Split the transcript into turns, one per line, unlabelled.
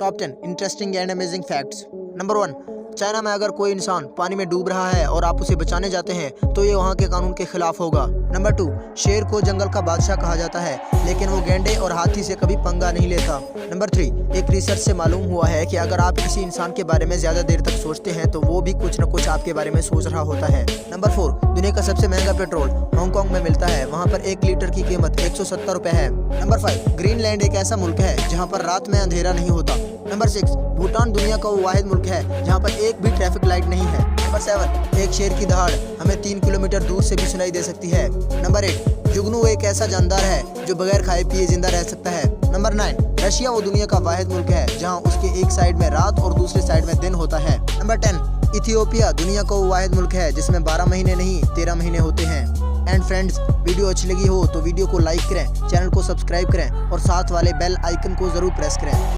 Top 10 interesting and amazing facts. Number 1, China में अगर कोई इंसान पानी में डूब रहा है और आप उसे बचाने जाते हैं तो ये वहाँ के कानून के खिलाफ होगा। नंबर 2, शेर को जंगल का बादशाह कहा जाता है, लेकिन वो गैंडे और हाथी से कभी पंगा नहीं लेता। नंबर 3, एक रिसर्च से मालूम हुआ है कि अगर आप किसी इंसान के बारे में ज्यादा देर तक सोचते हैं तो वो भी कुछ न कुछ आपके बारे में सोच रहा होता है। नंबर 4, दुनिया का सबसे महंगा पेट्रोल हांगकांग में मिलता है, वहाँ पर 1 लीटर की कीमत 170 रुपए है। नंबर 5, ग्रीनलैंड एक ऐसा मुल्क है जहाँ पर रात में अंधेरा नहीं होता। नंबर 6, भूटान दुनिया का वो वाहिद मुल्क है जहाँ पर एक भी ट्रैफिक लाइट नहीं है। नंबर 7, एक शेर की दहाड़ हमें 3 किलोमीटर दूर से भी सुनाई दे सकती है। नंबर 8, जुगनू एक ऐसा जानदार है जो बगैर खाए पिए जिंदा रह सकता है। नंबर 9, रशिया वो दुनिया का वाहिद मुल्क है जहाँ उसके एक साइड में रात और दूसरे साइड में दिन होता है। नंबर 10, इथियोपिया दुनिया का वो वाहिद मुल्क है जिसमें 12 महीने नहीं 13 महीने होते हैं। एंड फ्रेंड्स, वीडियो अच्छी लगी हो तो वीडियो को लाइक करें, चैनल को सब्सक्राइब करें और साथ वाले बेल आइकन को जरूर प्रेस करें।